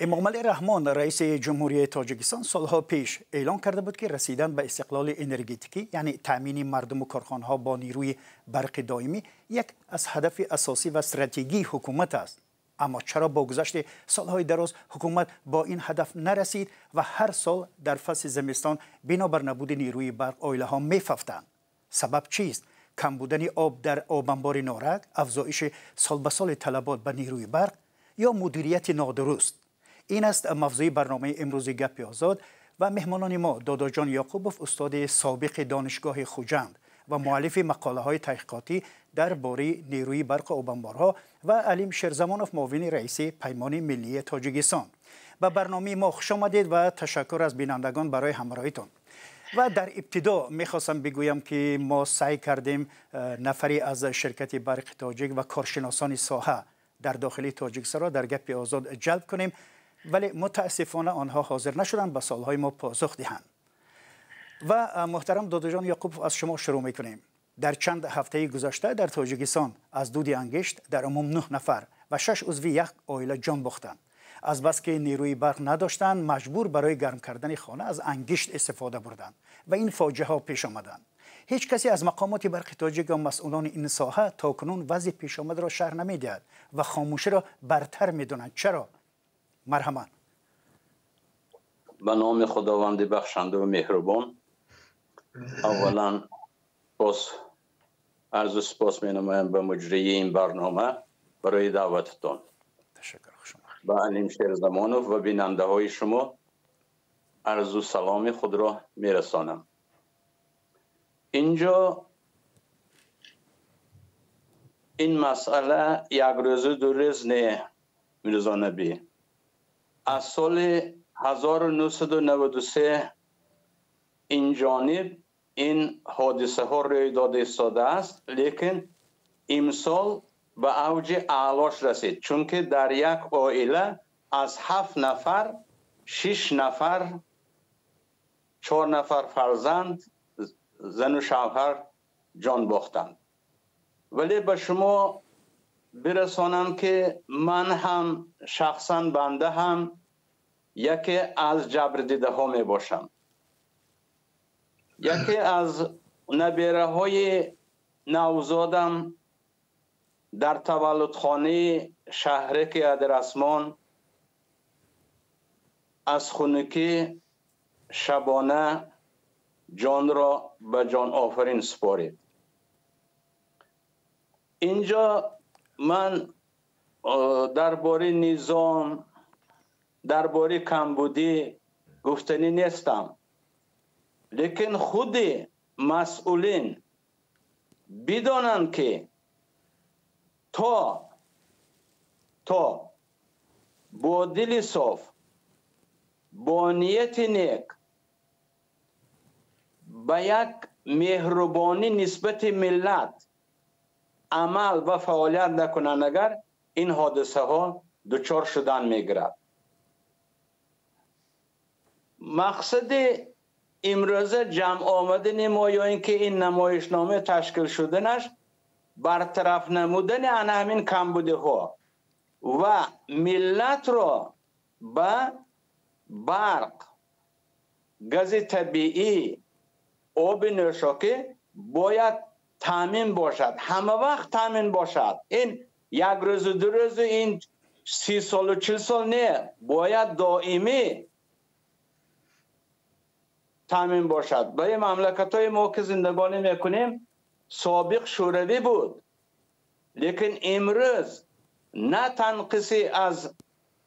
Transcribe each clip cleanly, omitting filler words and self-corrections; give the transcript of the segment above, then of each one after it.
امامعلی رحمان رئیس جمهوری تاجیکستان سالها پیش اعلام کرده بود که رسیدن به استقلال انرژتیکی یعنی تامین مردم و کارخانه‌ها با نیروی برق دائمی یک از هدف اساسی و استراتژی حکومت است. اما چرا با گذشت سالهای دراز حکومت با این هدف نرسید و هر سال در فصل زمستان بنابر نبود نیروی برق عائله‌ها می‌ففتند؟ سبب چیست؟ کم بودن آب در آب انبار نارک، افزایش سال به سال طلبات به نیروی برق یا مدیریت نادرست؟ این است موضوع برنامه امروز گپ آزاد و مهمانان ما دادا جان یعقوبوف استاد سابق دانشگاه خوجند و مؤلف مقاله های تحقیقاتی درباره نیروی برق آب انبارها و علیم شیرزمانوف معاون رئیس پیمان ملی تاجیکستان. به برنامه ما خوش آمدید و تشکر از بینندگان برای همراهیتان. و در ابتدا میخواستم بگویم که ما سعی کردیم نفری از شرکت برق تاجیک و کارشناسان ساحه در داخل تاجیکستان را در گپ آزاد جلب کنیم، ولی متاسفانه آنها حاضر نشدند به سوالهای ما پاسخ دهند. و محترم دادا جان یعقوب، از شما شروع میکنیم. در چند هفته گذشته در تاجیکستان از دود انگشت در عموم 9 نفر و 6 عضو یک عائله جان باختند. از بس که نیروی برق نداشتند مجبور برای گرم کردن خانه از انگشت استفاده بردند و این فاجعه ها پیش آمدند. هیچ کسی از مقامات برق تاجیک و مسئولان این ساحه تاکنون وضع پیش آمد را شرح نمیدهد و خاموشی را برتر میدانند. چرا؟ مرحبا. به نام خداوند بخشنده و مهربان، اولا عرض سپاس می نمایم به مجری این برنامه برای دعوتتان. تشکر شما. به علیم شیرزمانوف و بیننده های شما عرض و سلام خود را می رسانم. اینجا این مسئله یک روز دو روز نه میرزا نبی. از سال 1993 این جانب این حادثه ها روی داده ایستاده است، لیکن امسال به اوج اعلاش رسید، چون که در یک عائله از 7 نفر 6 نفر 4 نفر فرزند زن و شوهر جان باختند. ولی به شما برسانم که من هم شخصا بنده هم یکی از جبر دیده ها می باشم. یکی از نبیره های نوزادم در تولدخانه شهرک ادرسمان از خونکی شبانه جان را به جان آفرین سپارید. اینجا من درباره نظام، درباره کمبودی گفتنی نیستم، لیکن خود مسئولین بدانند که تا با دل صاف، با نیت نیک، با یک مهربانی نسبت ملت عمل و فعالیت نکنند، اگر این حادثه ها دچار شدن میگیرد. مقصد امروز جمع آمدن ما یا اینکه این نمایشنامه تشکیل شدنش برطرف نمودن همین کمبودی ها و ملت را به برق، گاز طبیعی، آب نوشاکی باید تامین باشد، همه وقت تامین باشد. این یک روز و 2 روز، این 30 سال و 40 سال نه، باید دائمی تامین باشد. برای مملکت های ما که زندگانی میکنیم سابق شوروی بود، لیکن امروز نه تنقیصی از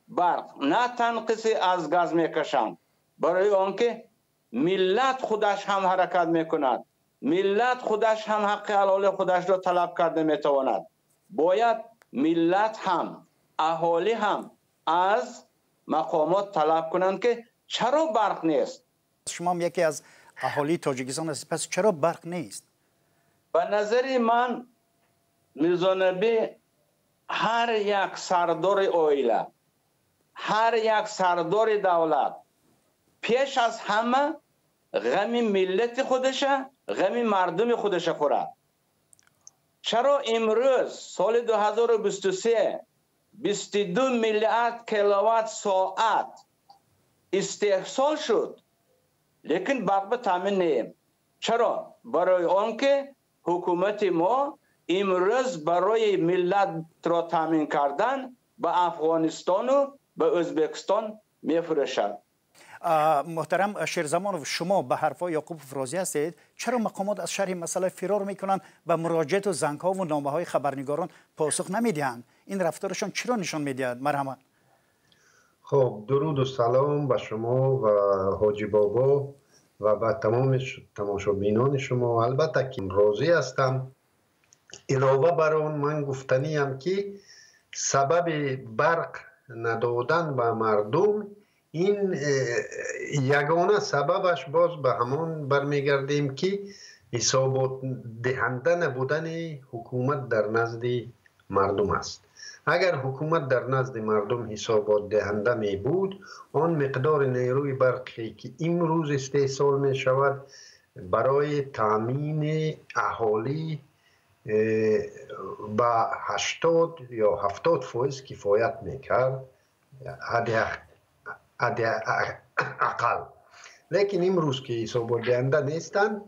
برق نه تنقیصی از گاز میکشند، برای آنکه ملت خودش هم حرکت میکند، ملت خودش هم حق حلال خودش را طلب کرده میتواند. باید ملت هم اهالی هم از مقامات طلب کنند که چرا برق نیست. شما هم یکی از اهالی تاجیکستان هستید، پس چرا برق نیست؟ به نظر من میرزا نبی، هر یک سردار عائله، هر یک سردار دولت پیش از همه غم ملت خودشه، غم مردم خودشه خورد. چرا امروز سال 2023 22 میلیارد کیلووات ساعت استحصال شد، لیکن برق به تامین نیم. چرا؟ برای آنکه حکومت ما امروز برای ملت را تامین کردن به افغانستان و به ازبکستان میفروشد. محترم شیرزمانوف، شما به حرفای یعقوب افرازی هستید. چرا مقامات از شرح مسئله فرار میکنند و مراجعه و زنگ ها و نامه های خبرنگاران پاسخ نمیدهند؟ این رفتارشان چرا نشان میدهد؟ مرحمت. خب، درود و سلام به شما و حاجی بابا و به تمام تماشابینان شما. البته که راضی هستم. علاوه بر آن من گفتنیم که سبب برق ندادن به مردم، این یگانه سببش باز به همان برمیگردیم که حسابات دهنده نبودن حکومت در نزد مردم است. اگر حکومت در نزد مردم حسابات دهنده می بود، آن مقدار نیروی برقی که امروز استحصال می شود برای تامین اهالی با 80 یا 70% کفایت میکرد اقل. لیکن امروز که حسابات دهنده نیستند،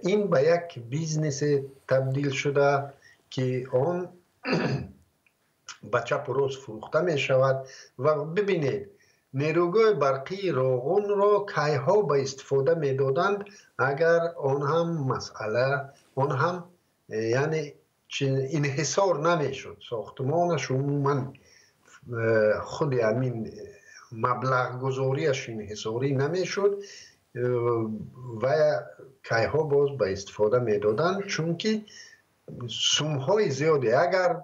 این به یک بیزنس تبدیل شده که آن به چپ و راست فروخته می شود. و ببینید نیروگاه برقی روغن را کیها به استفاده می دادند اگر آن هم مسئله آن هم یعنی انحصار نمی شد. ساختمانش عموما خود همین مبلغ گذاریش انحصاری نمی شد و کیها باز به استفاده می دادند، چون که سومهای زیاده. اگر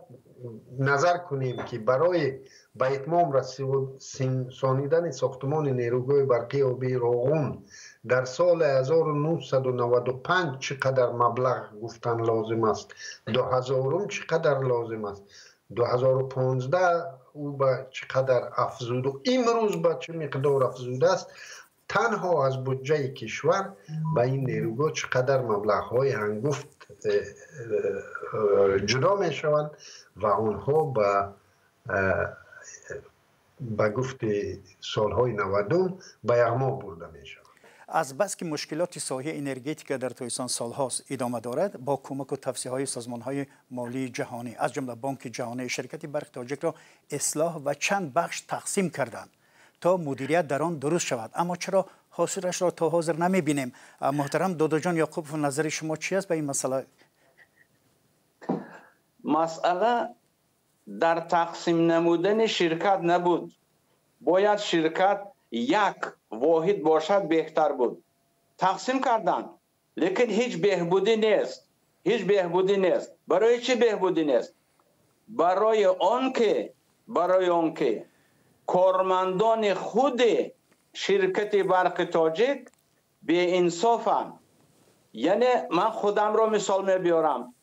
نظر کنیم که برای به اتمام رسانیدن ساختمان نیروگاه برقی آبی روغن در سال 1995 چقدر مبلغ گفتن لازم است، 2000 چقدر لازم است، 2015 او به چقدر افزود و امروز به چه مقدار افزوده است، تنها از بودجه کشور به این نیروگاه چقدر مبلغ‌های هنگفت جدا می شوند و آنها به گفت سالهای 90 به یغما برده می شوند. از بس که مشکلات ساحه انرژتیک در تویسان سالهاست ادامه دارد، با کمک و توصیه های سازمان های مالی جهانی از جمله بانک جهانی، شرکت برق تاجیک را اصلاح و چند بخش تقسیم کردند تا مدیریت در آن درست شود. اما چرا حاصلش را تا حاضر نمی بینیم؟ محترم دادا جان یعقوب، نظر شما چی است به این مسئله؟ مسئله در تقسیم نمودن شرکت نبود. باید شرکت یک واحد باشد بهتر بود. تقسیم کردن، لیکن هیچ بهبودی نیست. هیچ بهبودی نیست. برای چی بهبودی نیست؟ برای آنکه کارمندان خود شرکت برق تاجیک بی انصافن. یعنی من خودم را مثال میبیارم.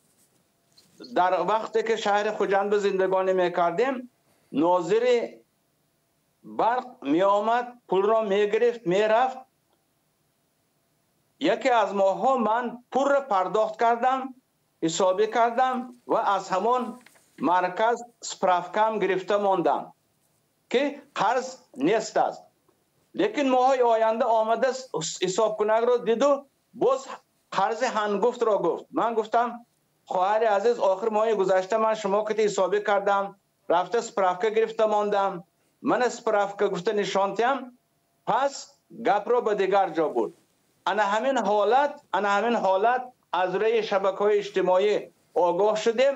در وقتی که شهر خوجند زندگانی میکردیم، ناظر برق می آمد، پول را می گرفت، می رفت. یکی از ماها من پول را پرداخت کردم، حسابی کردم و از همان مرکز سپرافکم گرفته ماندم که قرض نیست است. لیکن ماهای آینده آمده حساب کنگ را دید و باز قرض هنگفت را گفت. من گفتم خواهر عزیز، آخر ماه گذشته من شما که حسابی کردم، رفته سپرافکه گرفته ماندم، من سپرافکه گفته نشانتیم، پس گپ را به دیگر جا بود. انا همین حالت از روی شبکه‌های اجتماعی آگاه شدیم.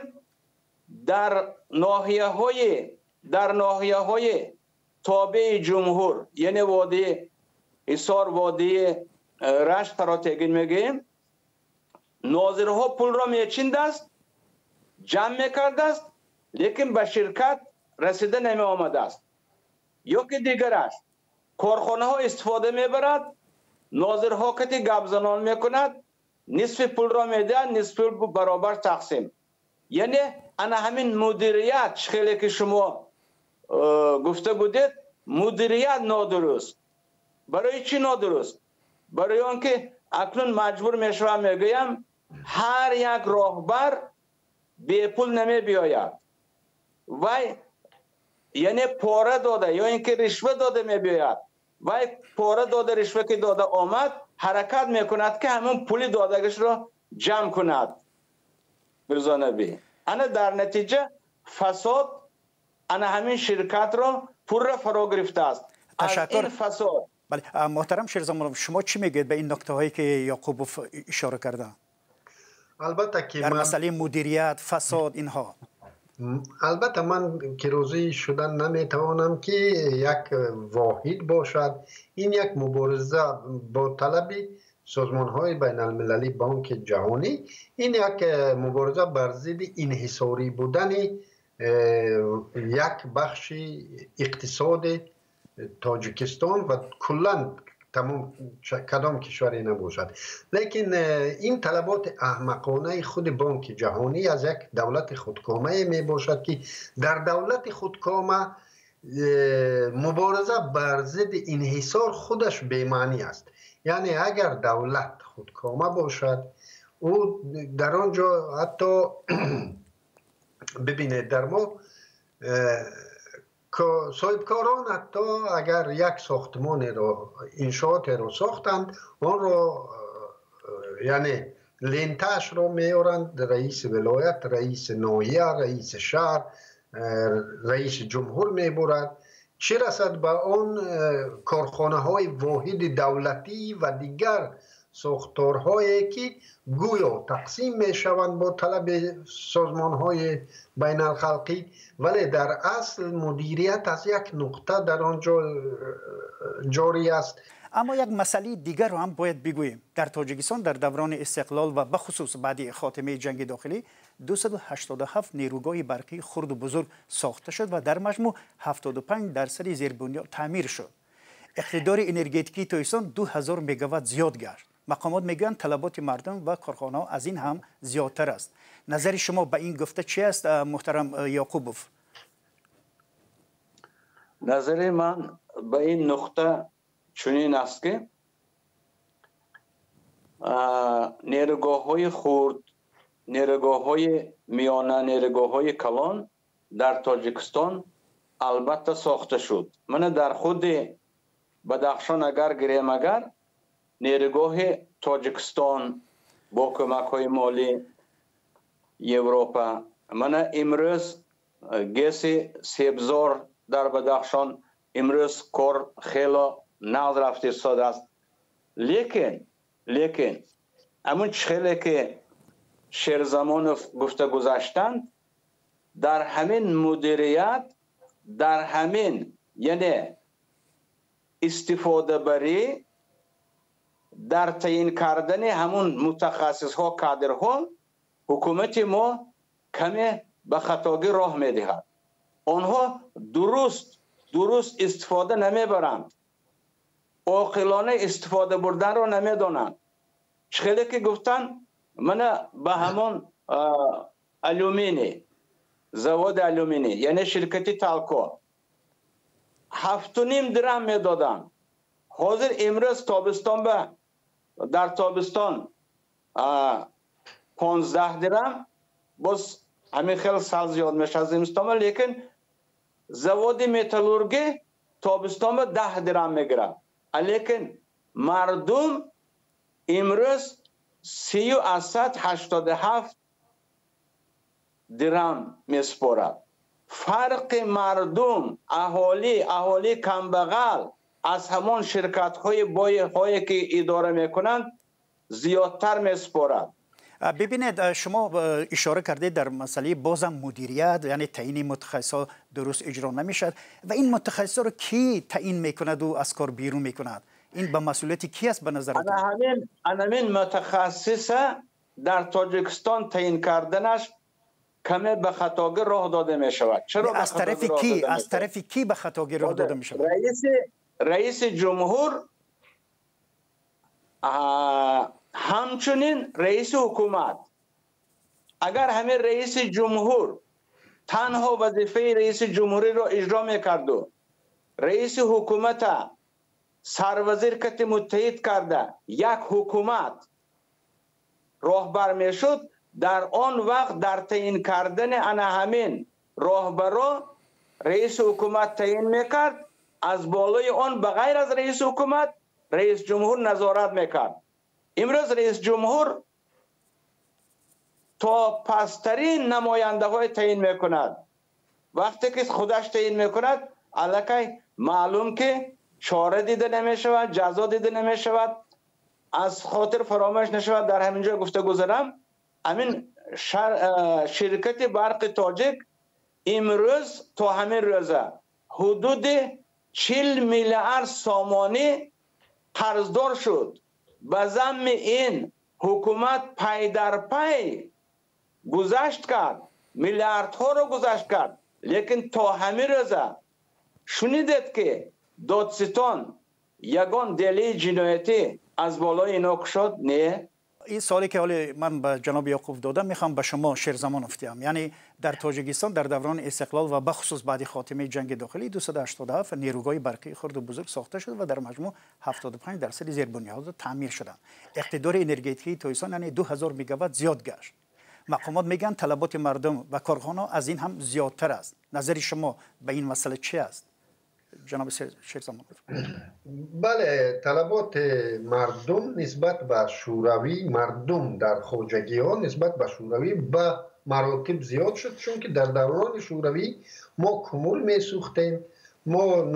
در ناحیه های تابع جمهور، یعنی وادی حصار، وادی رشت تراتگین میگیم، ناظرها پول را میچیند است، جمع میکرده است، لیکن به شرکت رسیده نمی آمده است. یا که دیگرش کارخانه ها استفاده میبرد، ناظرها که گپ زنان میکند، نصف پول را میده، نصف پول برابر تقسیم. یعنی انا همین مدیریت خیلی که شما گفته بودید، مدیریت نادرست. برای چی نادرست؟ برای آنکه اکنون مجبور میشوم میگویم هر یک راهبر بی پول نمی بیاید و یعنی پاره داده یا اینکه رشوه داده میبیاید و پاره داده رشوه که داده آمد حرکت میکند که همون پولی دادگش را جمع کند. مرزا نبی انا در نتیجه فساد انا همین شرکت را پر فرا گرفته است. تشکر. این فساد. بله محترم شیرزمان، شما چی میگید به این نکته هایی که یعقوبوف اشاره کرده؟ البته که در مسئله مدیریت، فساد اینها. البته من که روزی شدن نمیتوانم که یک واحد باشد. این یک مبارزه با طلب سازمان های بین المللی، بانک جهانی، این یک مبارزه بر ضد انحصاری بودن یک بخش اقتصاد تاجیکستان و کلا تمام کدام کشوری نباشد. لیکن این طلبات احمقانه خود بانک جهانی از یک دولت خودکامه می باشد که در دولت خودکامه مبارزه بر ضد انحصار خودش بی‌معنی است. یعنی اگر دولت خودکامه باشد او در آنجا حتی ببینید در ما صاحبکاران حتی اگر یک ساختمان را انشاءات را ساختند آن را یعنی لنتش را میارند رئیس ولایت، رئیس ناحیه، رئیس شهر، رئیس جمهور میبرد. چه رسد به آن کارخانه های واحد دولتی و دیگر ساختارهایی که گویا تقسیم می شوند با طلب سازمان های بین الخلقی، ولی در اصل مدیریت از یک نقطه در آنجا جاری است. اما یک مسئله دیگر رو هم باید بگوییم. در تاجیکستان در دوران استقلال و بخصوص بعد خاتمه جنگ داخلی 287 نیروگاه برقی خرد و بزرگ ساخته شد و در مجموع 75% زیربنیاد تعمیر شد. اقتدار انرژتیکی تاجیکستان 2000 مگاوات زیاد گشت. مقامات میگن طلبات مردم و کارخانه ها از این هم زیادتر است. نظر شما به این گفته چی است محترم یعقوبوف؟ نظر من به این نقطه چنین است که نیروگاه های خرد، نیروگاه های میانه، نیروگاه های کلان در تاجیکستان البته ساخته شد. من در خود بدخشان اگر گریم اگر نیروگاه تاجیکستان با کمک های مالی اروپا، من امروز گیس سیبزار در بدخشان امروز کار خیلی ناز رفته ایستاده است. لیکن همون خیلی که شیرزمانوف گفته گذاشتند در همین مدیریت، در همین یعنی استفاده بری، در تعیین کردن همون متخصص ها، کادرها، حکومت ما کمی به خطاگی راه میدهد. آنها درست استفاده نمیبرند، عاقلانه استفاده بردن را نمیدانند. چخیلی که گفتن من به همون الومینی، زواد الومینی یعنی شرکتی تالکو 7.5 درم میدادن. حاضر امروز تابستان در تابستان 15 درم، باز همین خیلی سال زیاد میشه از زمستان، لیکن زواد متالورگی تابستان 10 درم میگیره. لیکن مردم امروز 387 درم میسپارد. فرق مردم، اهالی کمبغل از همان شرکت های هایی که اداره میکنند زیادتر میسپارد. ببینید شما اشاره کردید در مسئله بازم مدیریت، یعنی تعیین متخصصا درست اجرا نمیشد و این متخصصا رو کی تعیین میکند و از کار بیرون میکند؟ این به مسئولیت کی است به نظرتون؟ همین متخصص در تاجیکستان تعیین کردنش کمی به خطاگی راه داده می شود. چرا از طرف کی؟ از طرف کی به خطاگی راه داده می شود؟ رئیس جمهور، همچنین رئیس حکومت. اگر همین رئیس جمهور تنها وظیفه رئیس جمهوری را اجرا میکرد و رئیس حکومت سروزیر کت متحد کرده یک حکومت راهبر میشد، در آن وقت در تعیین کردن همین راهبرا رئیس حکومت تعیین میکرد، از بالای آن بغیر از رئیس حکومت رئیس جمهور نظارت میکرد. امروز رئیس جمهور تا پسترین نماینده های تعیین میکند. وقتی که خودش تعیین میکند الکی معلوم که چاره دیده نمیشود، جزا دیده نمیشود. از خاطر فراموش نشود در همینجا گفته گذارم، همین شرکت برق تاجیک امروز تا همین روزه حدود 40 میلیارد سامانی قرضدار شد. به ضمن این حکومت پی در پی گذشت کرد، میلیاردها رو گذشت کرد، لیکن تا همین روزه شنیدید که دادستان یگان دلیل جنایتی از بالای اینا شد؟ نه. این سوالی که حالا من به جناب یعقوب دادم میخوام به شما شیرزمان افتیم. یعنی در تاجیکستان در دوران استقلال و بخصوص بعد خاتمه جنگ داخلی 287 نیروگاه برقی خرد و بزرگ ساخته شد و در مجموع 75% زیربنیاد تعمیر شدند. اقتدار انرژتیکی تاجیکستان یعنی 2000 میگاوات زیاد گشت. مقامات میگن طلبات مردم و کارخانه از این هم زیادتر است. نظر شما به این مسئله چی است جناب شیرزمان؟ بله، طلبات مردم نسبت به شوروی، مردم در خواجگی ها نسبت به شوروی به مراتب زیاد شد، چون که در دوران شوروی ما کمول می سوختیم، ما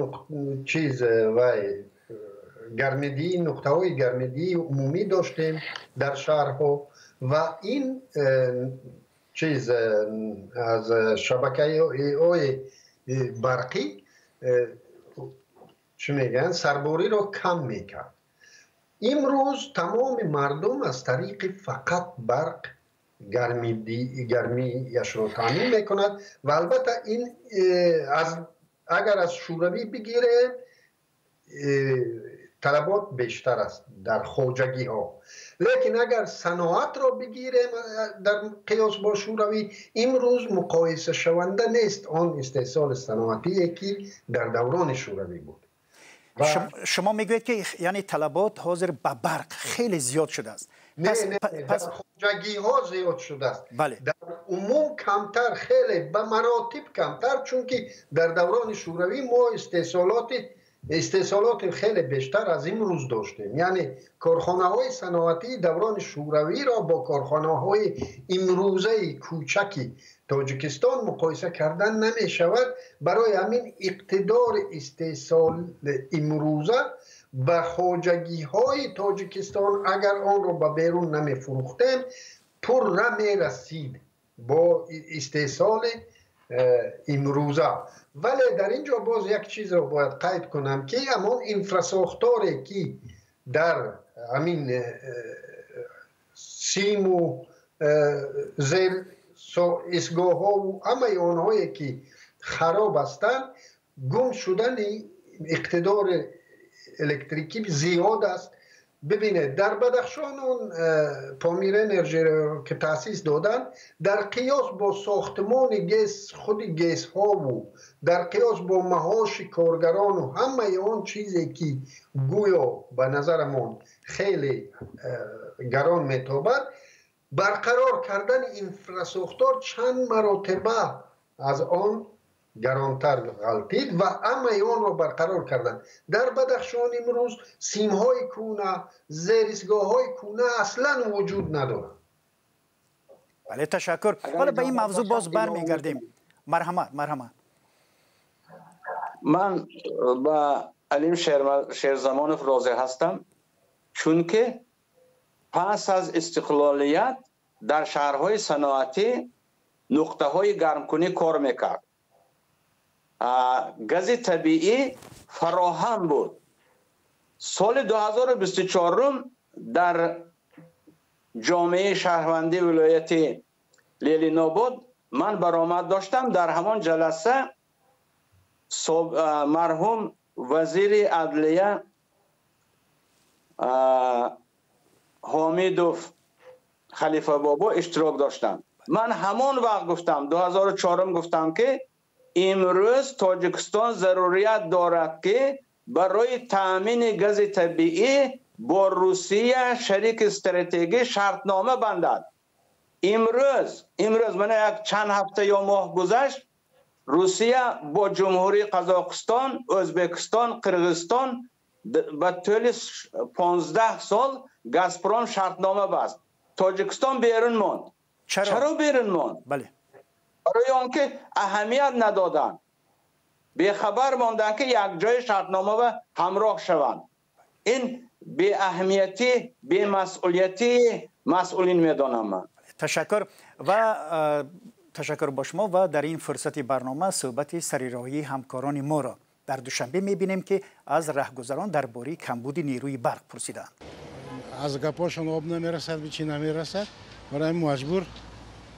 گرمیدی، نقطه های گرمیدی عمومی داشتیم در شهرها و این از شبکه های برقی سرباری را کم میکرد. امروز تمام مردم از طریق فقط برق گرمیش را تامین میکند و البته این اگر از شوروی بگیره طلبات بیشتر است در خواجگی ها، لیکن اگر صنعت را بگیره در قیاس با شوروی امروز مقایسه شونده نیست آن استحصال صنعتی که در دوران شوروی بود. شما میگوید که یعنی طلبات حاضر به برق خیلی زیاد شده است. در خواجگی ها زیاد شده است. بله. در عموم کمتر، خیلی به مراتب کمتر، چون که در دوران شوروی ما استحصالات خیلی بیشتر از امروز داشتیم. یعنی کارخانه های صنعتی دوران شوروی را با کارخانه های امروزه کوچکی تاجیکستان مقایسه کردن نمی شود. برای همین اقتدار استحصال امروزه به خواجگی های تاجیکستان اگر آن را به بیرون نمی فروختیم پر نمی رسید با استحصال امروزه. ولی در اینجا باز یک چیز را باید قید کنم که همون انفراساختاری که در همین سیم و زیر اسگاه ها و همه آنهایی که خراب هستند گم شدن اقتدار الکتریکی زیاد است. ببینید در بدخشان اون پامیر انرژی که تأسیس دادن در قیاس با ساختمان گیس، خود گیس ها و در قیاس با معاش کارگران و همه آن چیزی که گویا به نظرمون خیلی گران میتابد، برقرار کردن انفراساختار چند مرتبه از آن گرانتر غلطید و همه آن را برقرار کردن. در بدخشان امروز سیم های کونه، زیرسگاه های کونه اصلا وجود ندارد. بله تشکر. حالا به این موضوع باز برمیگردیم. مرحمت. من با علیم شیرزمانوف راضی هستم، چون که پس از استقلالیت در شهرهای صنعتی نقطه های گرمکنی کار میکرد. گاز طبیعی فراهم بود. سال 2024 در جامعه شهروندی ولایت لیلیناباد من برآمد داشتم. در همان جلسه مرحوم وزیر عدلیه حامیدوف خلیفه بابا اشتراک داشتم. من همان وقت گفتم 2004 گفتم که امروز تاجیکستان ضروریت دارد که برای تامین گاز طبیعی با روسیه شریک استراتژی شرطنامه بندد. امروز من یک چند هفته یا ماه گذشت روسیه با جمهوری قزاقستان، ازبکستان، قرغیزستان به طول 15 سال گازپروم شرطنامه بست. تاجیکستان بیرون ماند. چرا بیرون ماند؟ بله. برای آنکه اهمیت ندادن، بیخبر ماندن که یک جای شرطنامه و همراه شوند. این بی اهمیتی، بی مسئولیتی مسئولین میدانم من. تشکر و تشکر با شما. و در این فرصت برنامه صحبت سریراهی همکاران ما را در دوشنبه میبینیم که از رهگذران درباره کمبود نیروی برق پرسیدند. از گپاشون آب نمیرسد، به چی نمیرسد، برای مجبور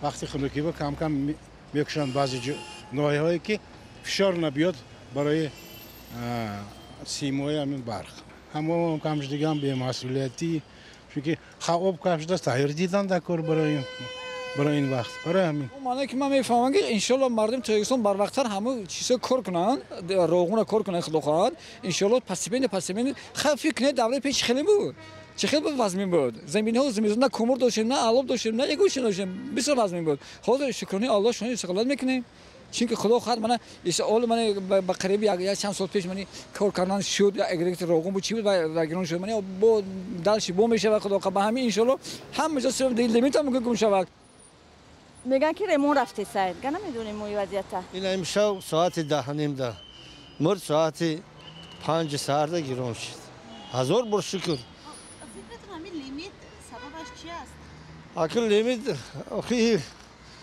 وقتی خنکی با کم کم میکشن بعضی ناحیه‌هایی که فشار نبیاد برای سیمای همین برق. همه کمش دیگه هم به مسئولیتی، چون که خواب کمش دست تغییر دیدن در کار برای این وقت. برای همین معنی که من میفهمم که انشالله مردم تاجیکستان بر وقت‌تر همه چیزا کار کنن، روغون کار کنن خدا خواهد. انشالله پس بین فکر کنه دوره پیش خیلی بود. چه خیلی وزمین بود. زمین‌ها نه کمر داشتیم، نه علوب داشتیم، نه یک گوشه داشتیم. بسیار وزمین بود. حالا شکرانه الله شما استقلال میکنیم. چون که خدا خواهد من اول من به قریب یک چند سال پیش من کار کردن شد، یا اگریت روغون بود چی بود و گران شد. من با دلش بو میشه و خدا به همین انشالله هم جا صرف لیمیت هم گم شود. میگن که ریمون رفته سر، گنا نمیدونیم موی وضعیت. این امشب ساعت 10:30 مرد ساعت 5 سرده گران شد. هزار بار شکر. فکرتون همین لیمیت سببش چی است؟ اکل لیمیت آخی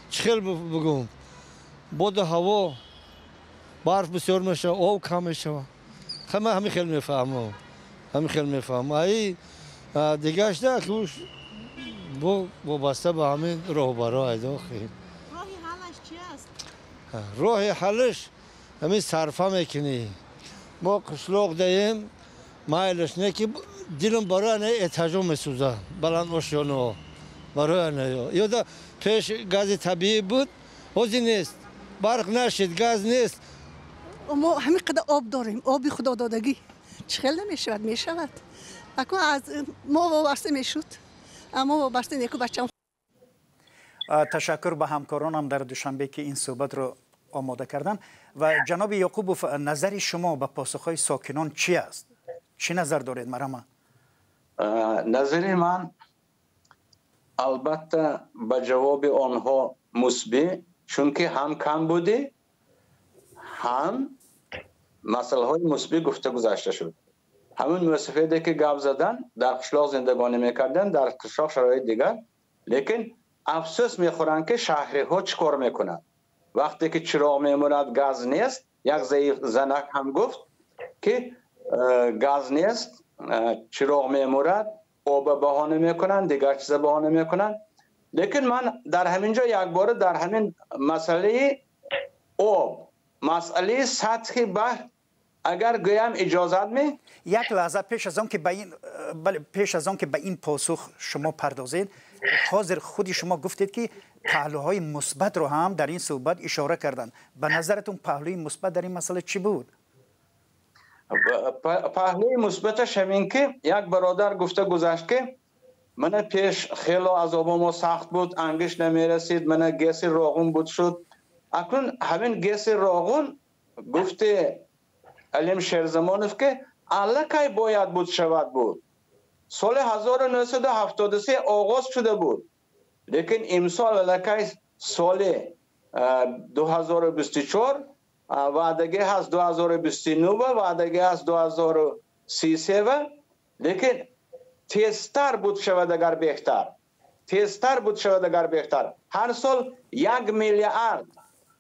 چخل بگم بود هوا برف بسیار میشه، آب کم میشه. همین خیلی میفهمم. ای دیگه شده که با بسته به همین راهبرای داخل. راه حلش چی است؟ راه حلش همین صرفه میکنی. ما قشلاق دهیم مایلش نه که دیلم برای نه اتجاه میسوزه بلند آشیانه برای نه. یا پیش گاز طبیعی بود حوزی نیست، برق نشد، گاز نیست. ما همین قدر آب داریم، آبی خدا دادگی چخیل میشود اکو از ما وابسته میشد، اما وابسته نیکو بچم. تشکر به همکارانم در دوشنبه که این صحبت رو آماده کردن. و جناب یعقوبوف، نظر شما به پاسخهای ساکنان چی است؟ چی نظر دارید مرحبا؟ نظر من البته به جواب آنها مثبت، چون که هم کم بوده هم مسئله های مثبت گفته گذاشته شد. همون مسافری که گپ زدن در قشلاق زندگانی میکردن، در قشلاق شرایط دیگر، لیکن افسوس میخورن که شهری ها چیکار میکنن وقتی که چراغ میموند، گاز نیست. یک زنک هم گفت که گاز نیست، چراغ میموند، آب بهانه میکنن، دیگر چیز بهانه میکنن. لیکن من در همینجا یک بار در همین مسئله آب، مسئله سطح بحر اگر گویم اجازت می یک لحظه پیش از آن که به این پاسخ شما پردازید، حاضر خودی شما گفتید که پهلوهای مثبت رو هم در این صحبت اشاره کردن. به نظرتون پهلوی مثبت در این مسئله چی بود؟ پهلوی مثبتش همین که یک برادر گفته گذشت که من پیش خیلی عذابم سخت بود، انگشت نمیرسید، من گیس روغن بود شد. اکنون همین گیس روغن گفته علیم شیرزمانوف که الکی باید بود شود بود. سال 1973 آغاز شده بود، لیکن امسال الکی سال 2024 وعدگی هست 2029 و وعدگی هست 2033 و لیکن تیزتر بود شود اگر بهتر. هر سال 1 میلیارد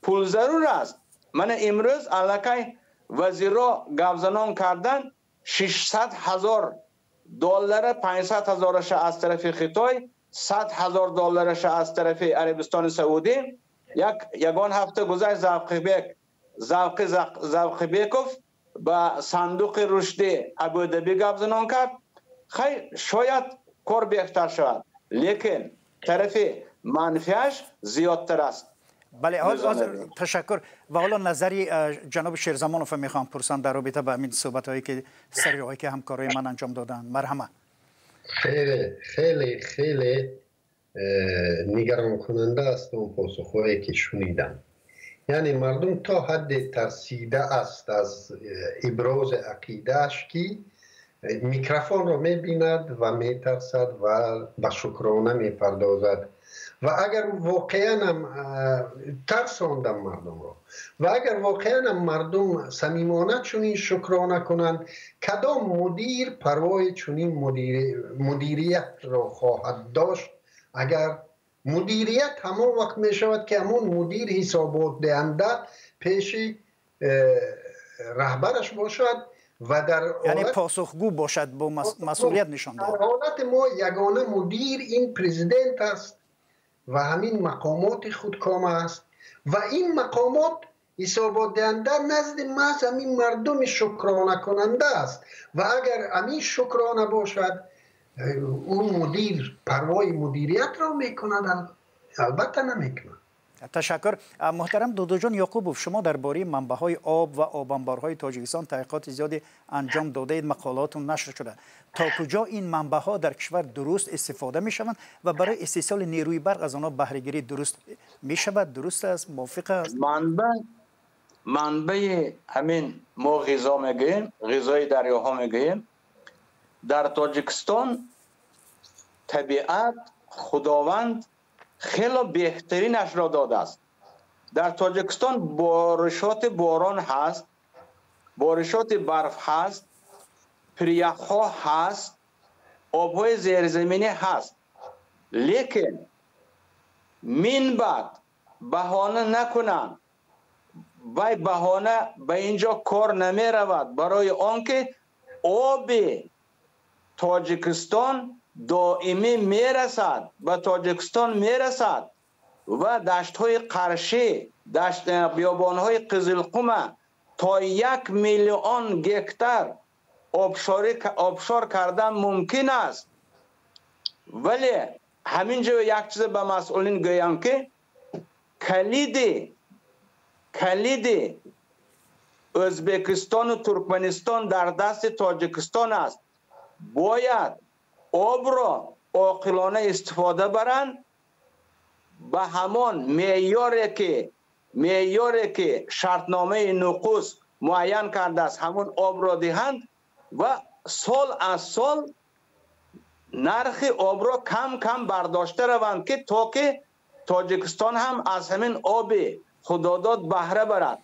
پول ضرور است. من امروز الکی وزیرا گفزنان کردن 600,000 دلار، 500,000 از طرف خیتای، 100,000 دلارش از طرف عربستان سعودی. یگان هفته گذشت زوقی بیکوف با صندوق رشد ابودبی گفزنان کرد. خیلی شاید کار بهتر شود، لیکن طرف منفیش زیادتر است. بله، تشکر. و حالا نظری جناب شیرزمانوف میخوام پرسان در رابطه با همین صحبت هایی که سریعی که همکارای من انجام دادن. مرحبا. خیلی نگران کننده است اون پاسخهایی که شنیدم. یعنی مردم تا حد ترسیده است از ابراز عقیدهش که میکروفون رو میبیند و میترسد و به شکرانه میپردازد و اگر واقعا هم ترساندم مردم رو و اگر واقعا هم مردم صمیمانه چنین شکرانه کنند، کدام مدیر پروای چنین مدیریت را خواهد داشت؟ اگر مدیریت همون وقت می شود که همون مدیر حسابات دهنده پیش رهبرش باشد و در یعنی پاسخگو باشد، با مسئولیت نشان دهد. در حالت ما یگانه مدیر این پرزیدنت است و همین مقامات خودکام است و این مقامات حسابات دهنده نزد محض همین مردم شکرانه کننده است و اگر همین شکرانه باشد اون مدیر پروای مدیریت را میکند؟ البته نمیکند. تشکر. محترم دودو جان یعقوبوف، شما درباره منبع‌های آب و آب انبارهای تاجیکستان تحقیقات زیادی انجام داده اید، مقالاتون نشر شده. تا کجا این منبع‌ها در کشور درست استفاده میشوند و برای استیصال نیروی برق از آنها بهره گیری درست میشود؟ درست است؟ موافق است؟ منبع همین ما غذا میگیم، غذای دریاها میگیم. در تاجیکستان طبیعت خداوند خیلی بهترینش را داده است. در تاجیکستان بارشات باران هست، بارشات برف هست، پریخ‌ها هست، آب‌های زیرزمینی هست، لیکن من بعد بهانه نکنند و بهانه به اینجا کار نمی رود برای آنکه آب تاجیکستان دائمی میرسد، به تاجیکستان میرسد و دشت‌های قرشی، بیابان‌های قزلقم تا 1 میلیون گکتار آبشار کردن ممکن است. ولی همینجا یک چیز به مسئولین گویم که کلید ازبکستان و ترکمنستان در دست تاجیکستان است. باید آب را عاقلانه استفاده برند، به همان معیاری که شرطنامه نقوص معین کرده است همون آب را دهند و سال از سال نرخ آب را کم کم برداشته روند که تا که تاجیکستان هم از همین آب خداداد بهره برد.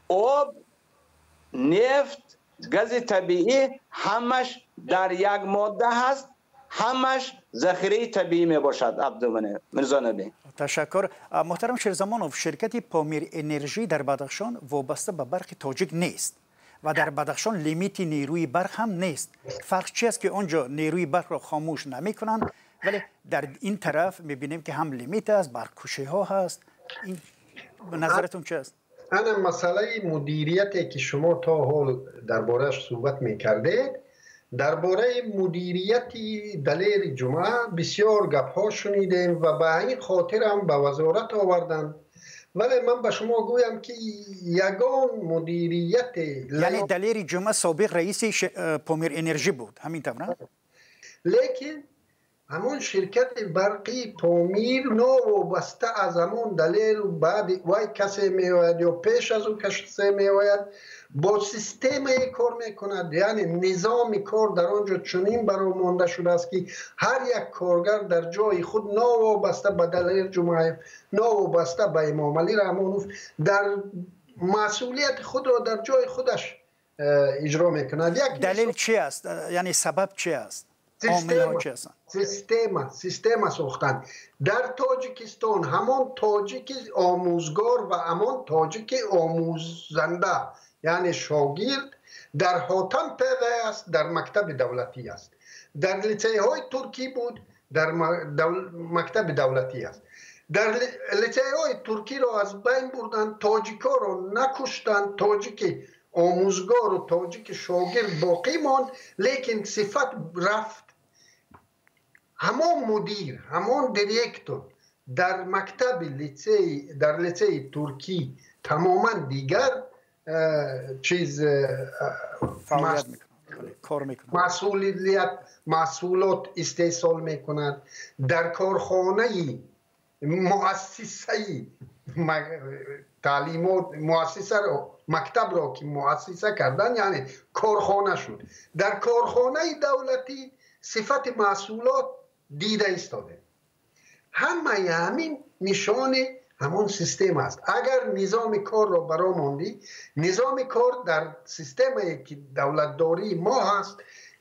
آب، نفت، گاز طبیعی همش در یک ماده هست، همش ذخیره طبیعی می باشد. عبدالمنعم مرزا نبی. تشکر. محترم شیرزمانوف، شرکت پامیر انرژی در بدخشان وابسته به برق تاجیک نیست و در بدخشان لیمیت نیروی برق هم نیست. فرق چی است که اونجا نیروی برق را خاموش نمی کنند ولی در این طرف می بینیم که هم لیمیت است، برق ها هست. این نظرتون چه است؟ انا مسئله مدیریتی که شما تا حال درباره‌اش صحبت می‌کردید، درباره مدیریتی دلیر جمعه بسیار گپ‌ها شنیدیم و به این خاطر هم به وزارت آوردن، ولی من به شما گویم که یگان مدیریت یعنی دلیر جمعه سابق رئیس پامیر انرژی بود، همین طور؟ لیکن همون شرکت برقی پامیر نوابسته از همون دلیل بعد وای کسی میآید یا پیش از او کسی میآید با سیستم کار میکند. یعنی نظام کار در آنجا چنین برآورده شده است که هر یک کارگر در جای خود نوابسته به دلیل جمعه، نوابسته به امام علی رحمانوف در مسئولیت خود را در جای خودش اجرا میکند. دلیل چی است؟ یعنی سبب چی است؟ سیستم ساختن در تاجیکستان، همان تاجیک آموزگار و همان تاجیک آموزنده یعنی شاگرد در حاتم پیدا است، در مکتب دولتی است، در لیسه های ترکی بود، در مکتب دولتی است. در لیسه های ترکی را از بین بردن، تاجیکا را نکشتن، تاجیک آموزگار و تاجیک شاگرد باقی ماند، لیکن صفت رفت. همان مدیر، همان دیرکتور در مکتب در لیسه ترکی تماما دیگر چیز مسئولات استحصال میکنند. در کارخانه مؤسسه تعلیم و مؤسسه رو مکتب رو که مؤسسه کردن یعنی کارخانه شد. در کارخانه دولتی صفت محصولات دیده ایستاده. همه همین نشان همون سیستم است. اگر نظام کار رو برا ماندی، نظام کار در سیستمی که دولتداری ما هست،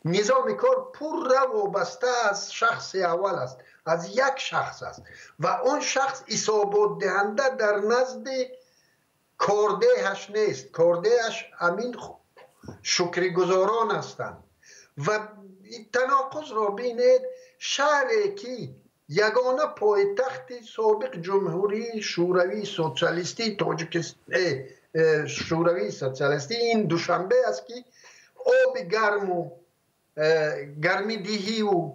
نظام کار پر وابسته از شخص اول است، از یک شخص است و اون شخص حسابات دهنده در نزد کاردهش نیست. کاردهش همین شکرگزاران هستند و تناقض را بینید. شهری که یگانه پایتخت سابق جمهوری شوروی سوسیالیستی تاجیکستان شوروی سوسیالیستی این دوشنبه است که آب گرم و گرمی دیهی و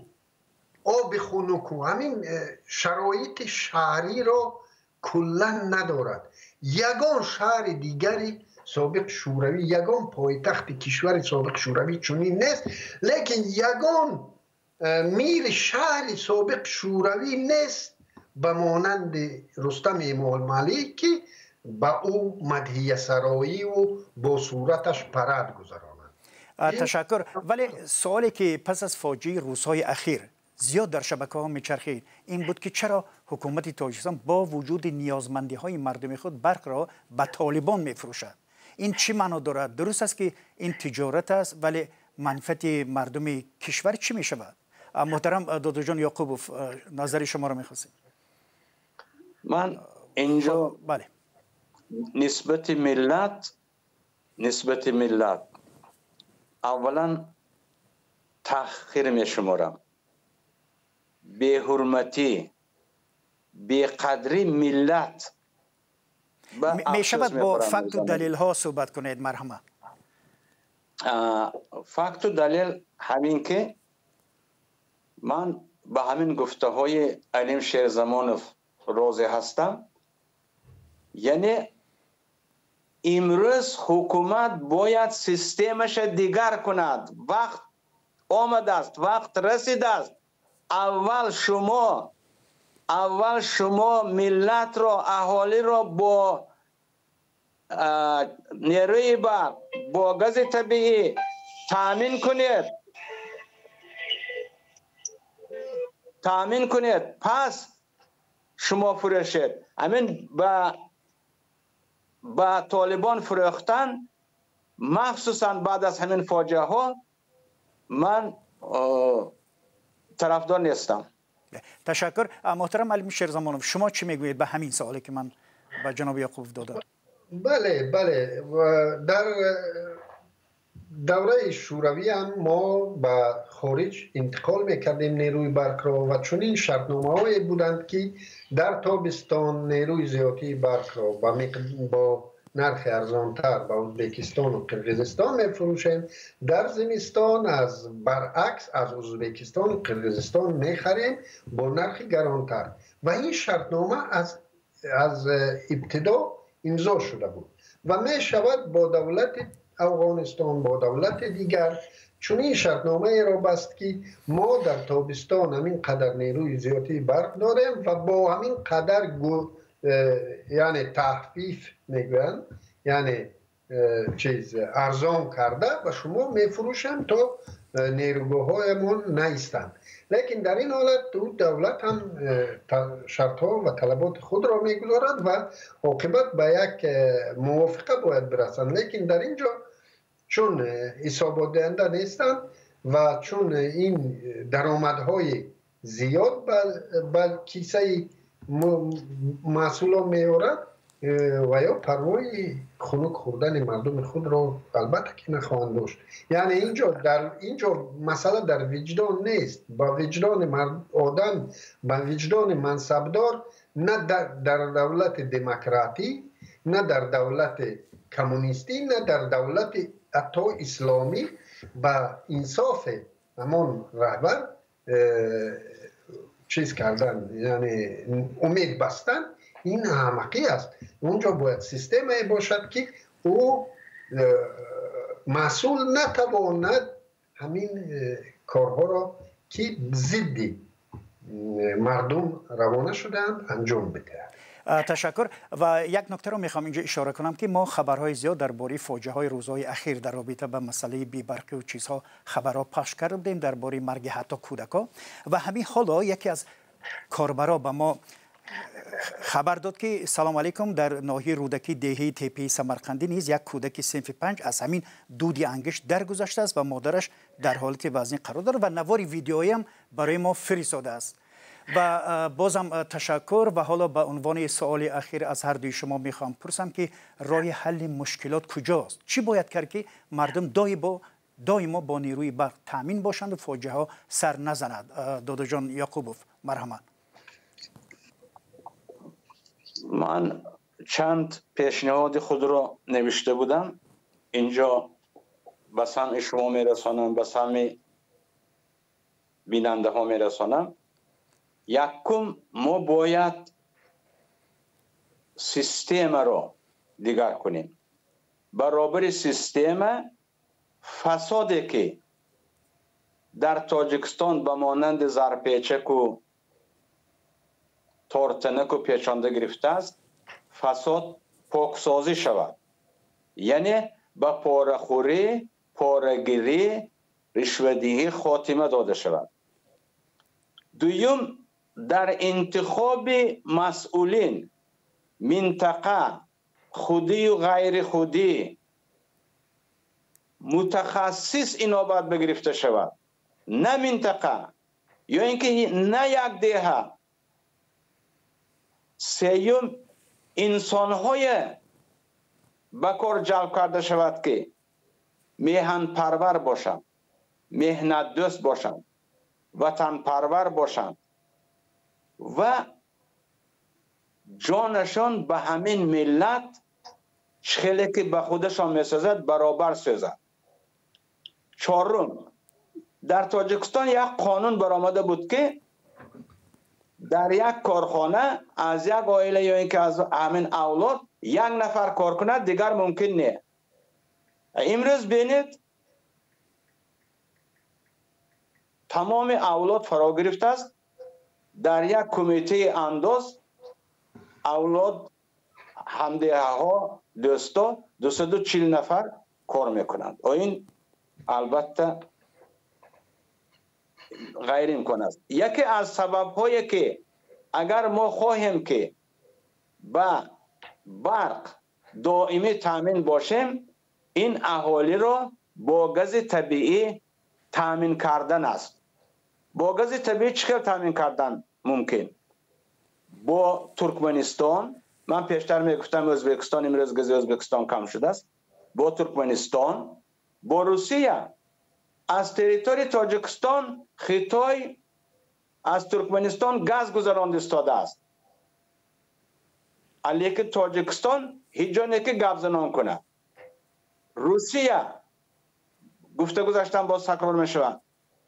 آب خنک و همین شرایط شهری را کلا ندارد. یگان شهر دیگری سابق شوروی، یگان پایتخت کشور سابق شوروی چنین نیست، لیکن یگان میر شهر سابق شوروی نیست به مانند رستم امالمالی که با او مدحیه سرایی و با صورتش پرد گذرانند. تشکر. ولی سوالی که پس از فاجعه روزهای اخیر زیاد در شبکه‌ها میچرخید این بود که چرا حکومت تاجیکستان با وجود نیازمندی های مردم خود برق را به طالبان میفروشد. این چی معنا دارد؟ درست است که این تجارت است ولی منفعت مردم کشور چی می شود؟ محترم دکتر جان یعقوبوف نظر شما را میخواستیم. من اینجا بله نسبت ملت اولا تحقیر می شمارم. به حرمتی به قدری ملت می شود با فکت و دلیل ها صحبت کنید مرحمه. فکت و دلیل همین که من به همین گفته های علیم شیرزمانوف راضی هستم. یعنی امروز حکومت باید سیستمش دیگر کند. وقت آمده است، وقت رسیده است. اول شما ملت را، اهالی را با نیروی برق، با گاز طبیعی تامین کنید، پس شما فروشید. همین با طالبان فروختن، مخصوصا بعد از همین فاجعه ها، من طرفدار نیستم. تشکر. محترم علیم شیرزمانوف شما چی میگویید به همین سوالی که من به جناب یعقوب دادم؟ بله در دوره شوروی هم ما به خارج انتقال میکردیم نیروی برق را و چنین شرطنامه هایی بودند که در تابستان نیروی زیادی برق را با نرخ ارزانتر به ازبکستان و قرقیزستان میفروشیم، در زمستان از برعکس از ازبکستان و قرقیزستان میخریم با نرخ گرانتر و این شرطنامه از ابتدا امضا شده بود و می شود با دولت افغانستان، با دولت دیگر چون این شرطنامه را بست که ما در تابستان همین قدر نیروی زیادی برق داریم و با همین قدر یعنی تخفیف میگوین، یعنی ارزان کرده و شما میفروشن تا نیروگاه هایمون نیستند. لیکن در این حالت دولت هم شرط ها و طلبات خود را میگذارد و عاقبت به یک موافقه باید برسند. لیکن در اینجا چون حسابات دهنده نیستند و چون این درآمدهای زیاد بر کیسه مسئولان میارد و یا پروای خنک خوردن مردم خود را البته که نخواهند داشت. یعنی اینجا مسئله در وجدان نیست، با وجدان آدم، با وجدان منصبدار، نه در دولت دموکراتی، نه در دولت کمونیستی، نه در دولت حتی اسلامی با انصاف همان رهبر چیز کردن، یعنی امید بستن. این احمقی است. اونجا باید سیستمی باشد که او مسئول نتواند همین کارها را که ضد مردم روانه شدند انجام بده. تشکر. و یک نکته رو میخوام اینجا اشاره کنم که ما خبرهای زیاد درباره فاجعه های روزهای اخیر در رابطه با مسئله بی‌برقی و چیزها خبرها پخش کردیم، درباره مرگ حتی کودکان. و همین حالا یکی از کاربرا به ما خبر داد که سلام علیکم، در ناحیه رودکی دهه تپه سمرقندی نیز یک کودک صنف 5 از همین دودی انگشت درگذشته است و مادرش در حالت وزنی قرار دارد و نواری ویدیویی هم برای ما فرستاده است. و بازم تشکر. و حالا به عنوان سوال اخیر از هر دوی شما میخوام پرسم که راه حل مشکلات کجاست؟ چی باید کرد که مردم دائما با نیروی برق تامین باشند و فاجعه ها سر نزند؟ دادا جان یعقوبوف، مرحمت. من چند پیشنهاد خود را نوشته بودم، اینجا به سمع شما میرسانم، به سمع بیننده ها میرسانم. یکم ما باید سیستم را دیگر کنیم. برابر سیستم فسادی که در تاجیکستان به مانند زرپیچک و تارتنک و پیچانده گرفته است، فساد پاکسازی شود. یعنی به پاره‌خوری، پاره‌گیری، رشوه‌دهی خاتمه داده شود. دوم، در انتخاب مسئولین منطقه خودی و غیر خودی متخصص اینا باید بگرفته شود، نه منطقه یا اینکه نه یک دهه. سیوم، انسان‌های به کار جلب کرده شود که میهن پرور باشند، مهنت دوست باشند، وطن پرور باشند و جانشان به همین ملت چخیلی که به خودشان میسازد برابر سازد. چهارم، در تاجیکستان یک قانون برآمده بود که در یک کارخانه از یک عائله یا اینکه از همین اولاد یک نفر کار کند، دیگر ممکن نه. امروز بینید تمام اولاد فرا گرفته است. در یک کمیته انداز اولاد همدیه ها دوستا 240 نفر کار میکنند. این البته غیر امکان است. یکی از سبب هایی که اگر ما خواهیم که با برق دائمی تامین باشیم، این اهالی را با گاز طبیعی تامین کردن است. با گاز طبیعی چقدر تامین کردن ممکن؟ با ترکمنستان، من پیشتر میگفتم ازبکستان، امروز گاز ازبکستان کم شده است. با ترکمنستان، با روسیه. از تریتوری تاجیکستان خطای از ترکمنستان گاز گذراند استاده است، لیکن تاجیکستان هیچ جا نه که گپ زنان کنه. روسیه گفته گذاشتم باز تکرار میشود،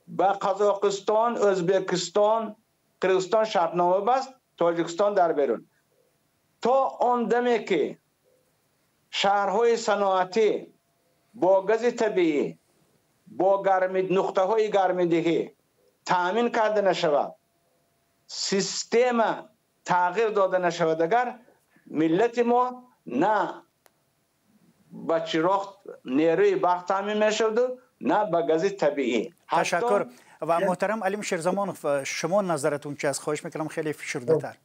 با قزاقستان، ازبکستان، قرغیزستان شرطنامه بست، تاجیکستان در بیرون. تا آن دمی که شهرهای صنعتی با گاز طبیعی، با نقطه های گرمایندگی تامین کرده نشود، سیستم تغییر داده نشود، اگر ملت ما نه با چراغ نیروی برق تامین میشود نه با گاز طبیعی. تشکر. و محترم علیم شیرزمانوف، شما نظرتون چی است؟ خواهش میکنم خیلی فشرده تر.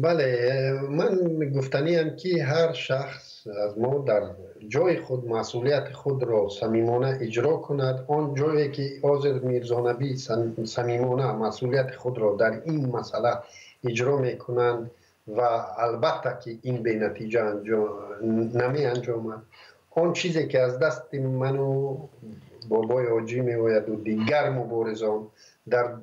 بله، من گفتنیم که هر شخص از ما در جای خود مسئولیت خود را صمیمانه اجرا کند. آن جایی که آذر میرزانبی صمیمانه مسئولیت خود را در این مسئله اجرا میکنند و البته که این به نتیجه نمی انجامد، آن چیزی که از دست من و بابای آجی میآید و دیگر مبارزان در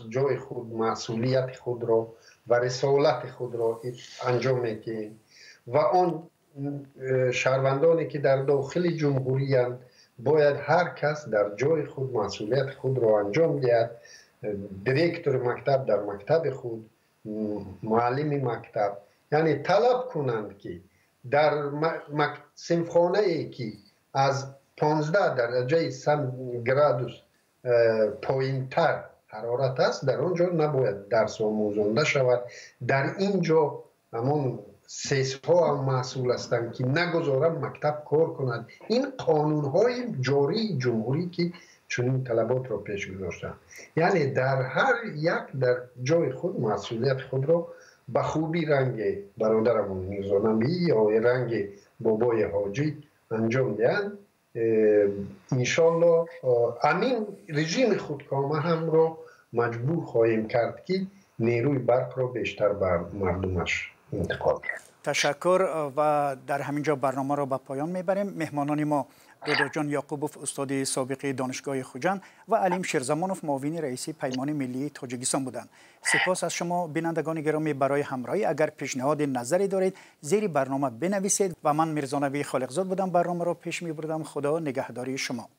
جای خود مسئولیت خود را و رسالت خود را انجام میدهیم و آن شهروندانی که در داخل جمهوری اند باید هر کس در جای خود مسئولیت خود را انجام دهد. دیرکتور مکتب در مکتب خود، معلم مکتب، یعنی طلب کنند که در صنفخانه ای که از 15 درجه سانتیگراد پایین تر حرارت است، در آنجا نباید درس آموزانده شود. در اینجا همون سیس ها هم مسئول هستند که نگذارن مکتب کار کند. این قانون های جاری جمهوری که چنین طلبات را پیش گذاشتن، یعنی در هر یک در جای خود مسئولیت خود را به خوبی رنگ برادرمون میرزا نبی یا رنگ بابای حاجی انجام دهند. انشالله امین رژیم خودکامه هم را مجبور خواهیم کرد که نیروی برق را بیشتر بر مردمش انتقال کرد. تشکر و در همینجا برنامه را به پایان میبریم. مهمانان ما رضا جان یعقوبوف استاد سابق دانشگاه خوجند و علیم شیرزمانوف معاون رئیس پیمان ملی تاجیکستان بودند. سپاس از شما بینندگان گرامی برای همراهی. اگر پیشنهاد نظری دارید زیر برنامه بنویسید و من میرزا نبی خالقزاد بودم برنامه را پیش میبردم. خدا نگهداری شما.